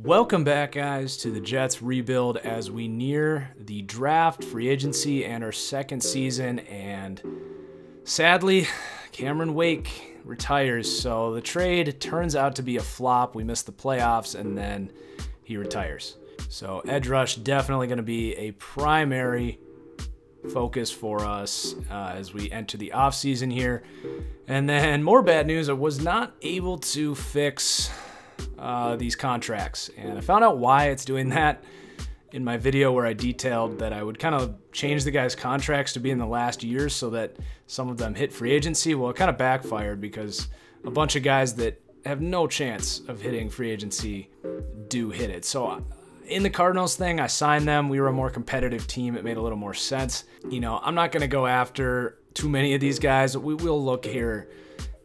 Welcome back, guys, to the Jets rebuild as we near the draft, free agency, and our second season. And sadly, Cameron Wake retires. So the trade turns out to be a flop. We missed the playoffs, and then he retires. So edge rush definitely going to be a primary focus for us as we enter the offseason here. And then more bad news, I was not able to fix these contracts, and I found out why it's doing that in my video where I detailed that I would kind of change the guys' contracts to be in the last years so that some of them hit free agency. Well, it kind of backfired because a bunch of guys that have no chance of hitting free agency do hit it. So in the Cardinals thing, I signed them. We were a more competitive team. It made a little more sense. You know, I'm not going to go after too many of these guys. We will look here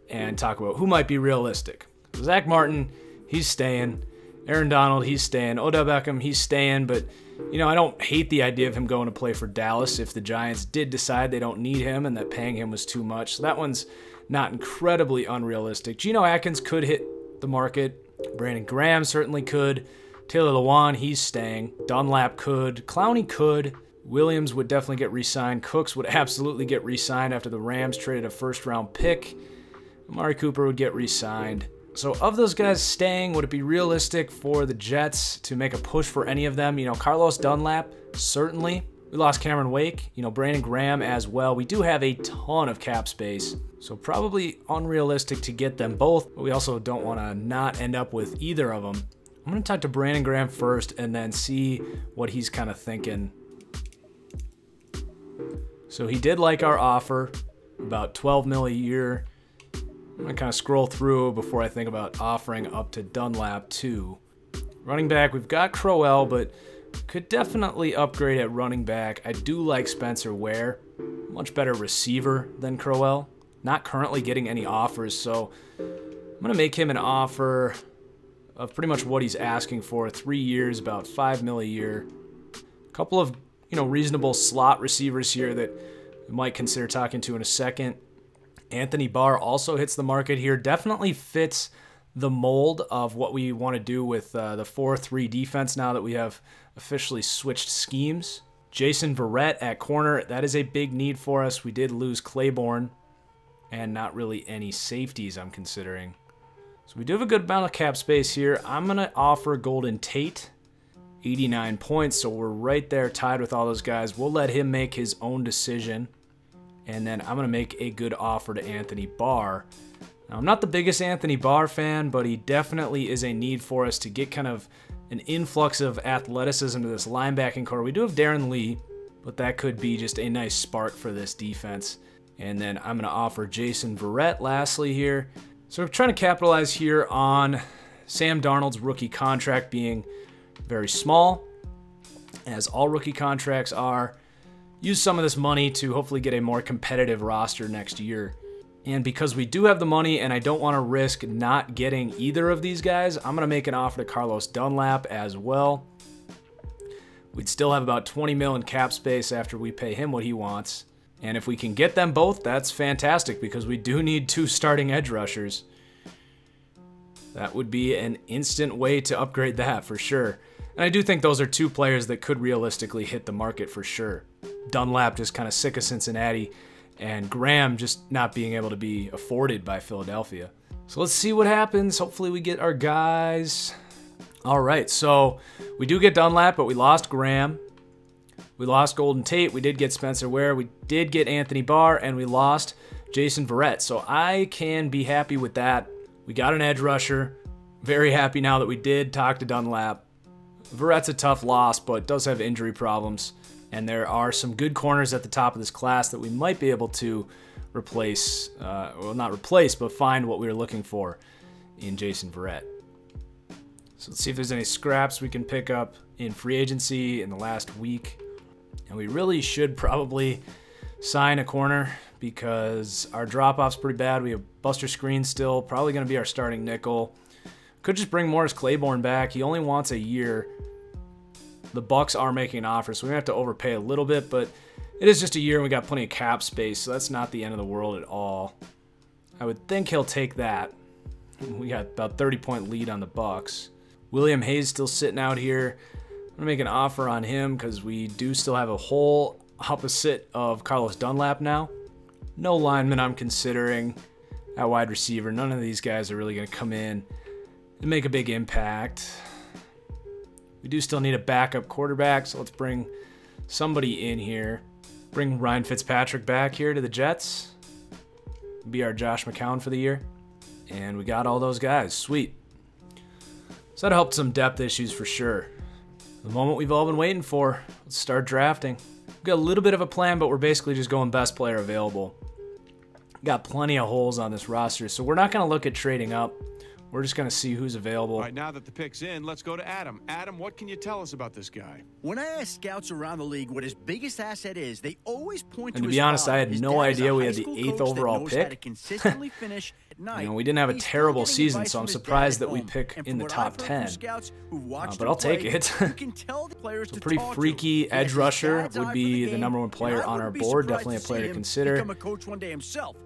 and talk about who might be realistic. Zach Martin, he's staying. Aaron Donald, he's staying. Odell Beckham, he's staying. But, you know, I don't hate the idea of him going to play for Dallas if the Giants did decide they don't need him and that paying him was too much. So that one's not incredibly unrealistic. Geno Atkins could hit the market. Brandon Graham certainly could. Taylor Lewan, he's staying. Dunlap could. Clowney could. Williams would definitely get re-signed. Cooks would absolutely get re-signed after the Rams traded a first-round pick. Amari Cooper would get re-signed. So of those guys staying, would it be realistic for the Jets to make a push for any of them? You know, Carlos Dunlap, certainly. We lost Cameron Wake, you know, Brandon Graham as well. We do have a ton of cap space, so probably unrealistic to get them both, but we also don't want to not end up with either of them. I'm going to talk to Brandon Graham first and then see what he's kind of thinking. So he did like our offer, about $12 million a year. I'm going to kind of scroll through before I think about offering up to Dunlap too. Running back, we've got Crowell, but could definitely upgrade at running back. I do like Spencer Ware, much better receiver than Crowell. Not currently getting any offers, so I'm going to make him an offer of pretty much what he's asking for. 3 years, about $5 million a year. A couple of, you know, reasonable slot receivers here that we might consider talking to in a second. Anthony Barr also hits the market here. Definitely fits the mold of what we want to do with the 4-3 defense now that we have officially switched schemes. Jason Verrett at corner. That is a big need for us. We did lose Claiborne and not really any safeties I'm considering. So we do have a good amount of cap space here. I'm going to offer Golden Tate 89 points, so we're right there tied with all those guys. We'll let him make his own decision. And then I'm going to make a good offer to Anthony Barr. Now, I'm not the biggest Anthony Barr fan, but he definitely is a need for us to get kind of an influx of athleticism to this linebacking core. We do have Darren Lee, but that could be just a nice spark for this defense. And then I'm going to offer Jason Verrett lastly here. So we're trying to capitalize here on Sam Darnold's rookie contract being very small, as all rookie contracts are. Use some of this money to hopefully get a more competitive roster next year. And because we do have the money and I don't want to risk not getting either of these guys, I'm going to make an offer to Carlos Dunlap as well. We'd still have about $20 million in cap space after we pay him what he wants. And if we can get them both, that's fantastic because we do need 2 starting edge rushers. That would be an instant way to upgrade that for sure. And I do think those are 2 players that could realistically hit the market for sure. Dunlap just kind of sick of Cincinnati, and Graham just not being able to be afforded by Philadelphia. So let's see what happens. Hopefully we get our guys. All right, so we do get Dunlap, but we lost Graham. We lost Golden Tate. We did get Spencer Ware. We did get Anthony Barr, and we lost Jason Verrett. So I can be happy with that. We got an edge rusher. Very happy now that we did talk to Dunlap. Verrett's a tough loss, but does have injury problems. And there are some good corners at the top of this class that we might be able to replace, well, not replace, but find what we were looking for in Jason Verrett. So let's see if there's any scraps we can pick up in free agency in the last week. And we really should probably sign a corner because our drop-off's pretty bad. We have Buster Screen still, probably going to be our starting nickel. Could just bring Morris Claiborne back. He only wants a year. The Bucks are making an offer, so we have to overpay a little bit, but it is just a year and we got plenty of cap space, so that's not the end of the world at all. I would think he'll take that. We got about 30-point lead on the Bucks. William Hayes still sitting out here. I'm going to make an offer on him because we do still have a whole opposite of Carlos Dunlap now. No lineman I'm considering at wide receiver. None of these guys are really going to come in and make a big impact. We do still need a backup quarterback, so let's bring somebody in here. Bring Ryan Fitzpatrick back here to the Jets. Be our Josh McCown for the year. And we got all those guys. Sweet. So that helped some depth issues for sure. The moment we've all been waiting for. Let's start drafting. We've got a little bit of a plan, but we're basically just going best player available. Got plenty of holes on this roster, so we're not going to look at trading up. We're just going to see who's available. All right, now that the pick's in, let's go to Adam. Adam, what can you tell us about this guy? When I ask scouts around the league what his biggest asset is, they always point and to be honest, I had no idea we had the 8th overall pick. You know, we didn't have a terrible season, so I'm surprised that we pick in the top 10. But I'll take it. So pretty freaky edge rusher would be the #1 player on our board. Definitely a player to consider.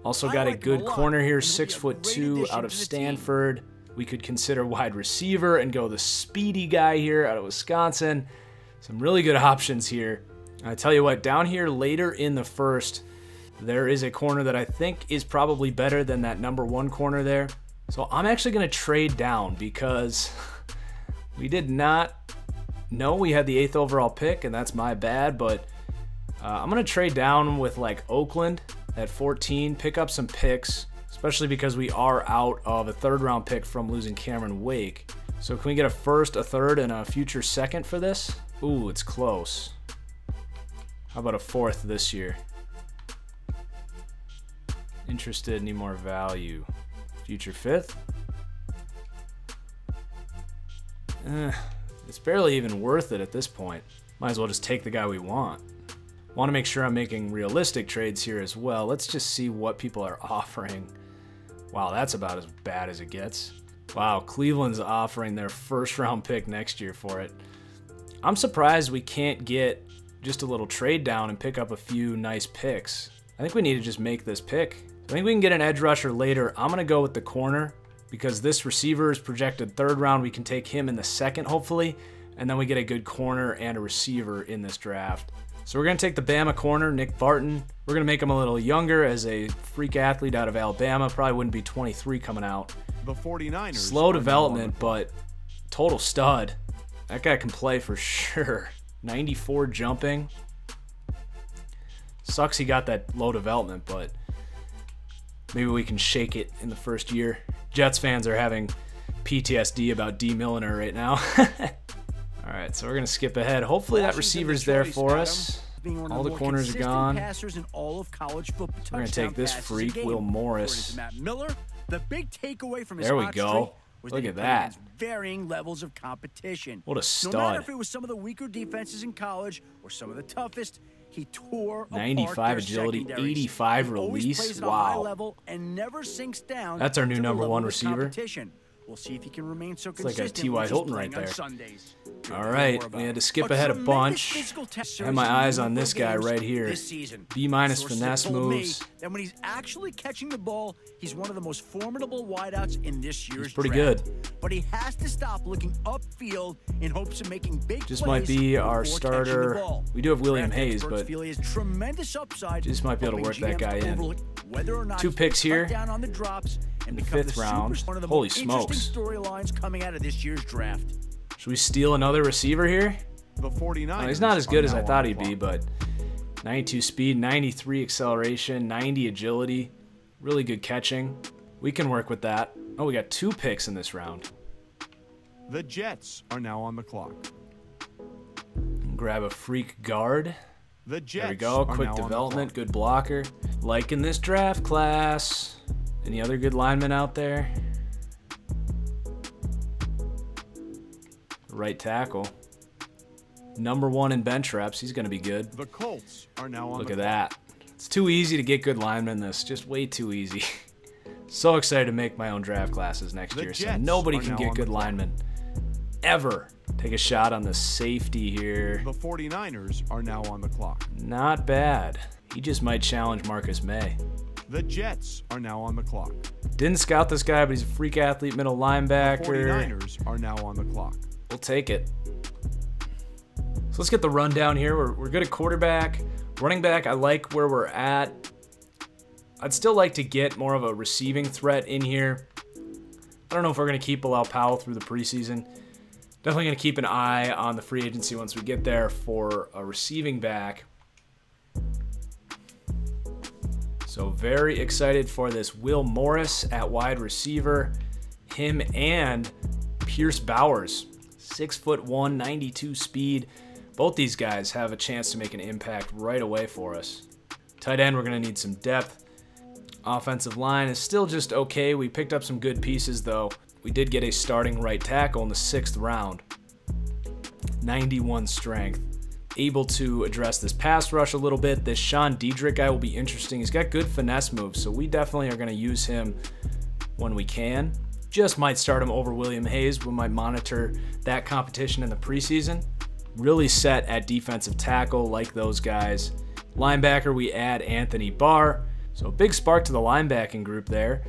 Also got a good corner here, 6'2", out of Stanford. We could consider wide receiver and go the speedy guy here out of Wisconsin. Some really good options here. I tell you what, down here later in the first, there is a corner that I think is probably better than that #1 corner there. So I'm actually going to trade down because we did not know we had the 8th overall pick, and that's my bad. But I'm going to trade down with like Oakland at 14, pick up some picks, especially because we are out of a 3rd round pick from losing Cameron Wake. So can we get a 1st, a 3rd, and a future 2nd for this? Ooh, it's close. How about a 4th this year? Interested, need more value. Future 5th? It's barely even worth it at this point. Might as well just take the guy we want. Want to make sure I'm making realistic trades here as well. Let's just see what people are offering. Wow, that's about as bad as it gets. Wow, Cleveland's offering their 1st round pick next year for it. I'm surprised we can't get just a little trade down and pick up a few nice picks. I think we need to just make this pick. I think we can get an edge rusher later. I'm going to go with the corner because this receiver is projected 3rd round. We can take him in the 2nd, hopefully, and then we get a good corner and a receiver in this draft. So we're going to take the Bama corner, Nick Barton. We're going to make him a little younger as a freak athlete out of Alabama. Probably wouldn't be 23 coming out. The 49ers. Slow development, but total stud. That guy can play for sure. 94 jumping. Sucks he got that low development, but maybe we can shake it in the 1st year. Jets fans are having PTSD about D. Milliner right now. All right, so we're going to skip ahead. Hopefully that receiver's there for us. All the corners are gone. We're going to take this freak, Will Morris. There we go. Look at that. Varying levels of competition. What a stud. No matter if it was some of the weaker defenses in college or some of the toughest, he tore 95 agility, 85 release. Wow. And never sinks down. That's our new #1 receiver. We'll see if he can remain so consistent. It's like a T.Y. Hilton right there. All right, we had to skip ahead a bunch. I had my eyes on this guy right here. B- finesse moves. And when he's actually catching the ball, he's one of the most formidable wideouts in this year's draft. Pretty good. But he has to stop looking upfield in hopes of making big plays. Just might be our starter. We do have William Hayes, but just might be able to work that guy in. 2 picks here in the 5th round. Holy smokes. Storylines coming out of this year's draft. Should we steal another receiver here? The 49ers. He's not as good as I thought he'd be, but 92 speed, 93 acceleration, 90 agility, really good catching. We can work with that. Oh, we got 2 picks in this round. The Jets are now on the clock. Grab a freak guard. The Jets. There we go. Quick development, good blocker. Liking this draft class. Any other good linemen out there? Right tackle. #1 in bench reps. He's going to be good. The Colts are now on Look the at clock. that. It's too easy to get good linemen this. Just way too easy. So excited to make my own draft classes next year. So nobody can get good linemen ever. Take a shot on the safety here. The 49ers are now on the clock. Not bad. He just might challenge Marcus May. The Jets are now on the clock. Didn't scout this guy, but he's a freak athlete, middle linebacker. The 49ers are now on the clock. We'll take it. So let's get the rundown here. We're good at quarterback. Running back, I like where we're at. I'd still like to get more of a receiving threat in here. I don't know if we're going to keep Bilal Powell through the preseason. Definitely going to keep an eye on the free agency once we get there for a receiving back. So very excited for this Will Morris at wide receiver. Him and Pierce Bowers, 6'1", 92 speed. Both these guys have a chance to make an impact right away for us. Tight end, we're going to need some depth. Offensive line is still just okay. We picked up some good pieces, though. We did get a starting right tackle in the 6th round. 91 strength. Able to address this pass rush a little bit. This Sean Diedrich guy will be interesting. He's got good finesse moves, so we definitely are going to use him when we can. Just might start him over William Hayes. We might monitor that competition in the preseason. Really set at defensive tackle, like those guys. Linebacker, we add Anthony Barr. So a big spark to the linebacking group there.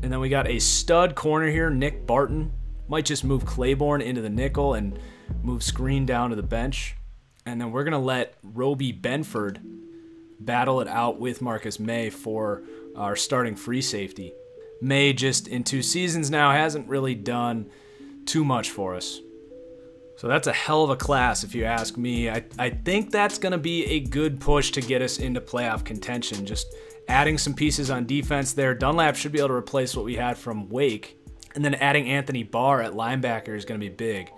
And then we got a stud corner here, Nick Barton. Might just move Claiborne into the nickel and move Screen down to the bench. And then we're going to let Roby Benford battle it out with Marcus May for our starting free safety. May, just in 2 seasons now, hasn't really done too much for us. So that's a hell of a class, if you ask me. I think that's going to be a good push to get us into playoff contention. Just adding some pieces on defense there. Dunlap should be able to replace what we had from Wake. And then adding Anthony Barr at linebacker is going to be big.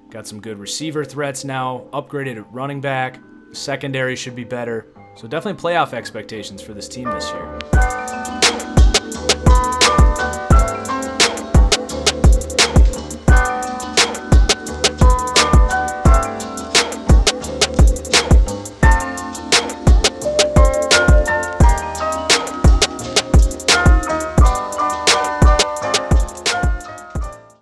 Got some good receiver threats now. Upgraded at running back. Secondary should be better. So definitely playoff expectations for this team this year.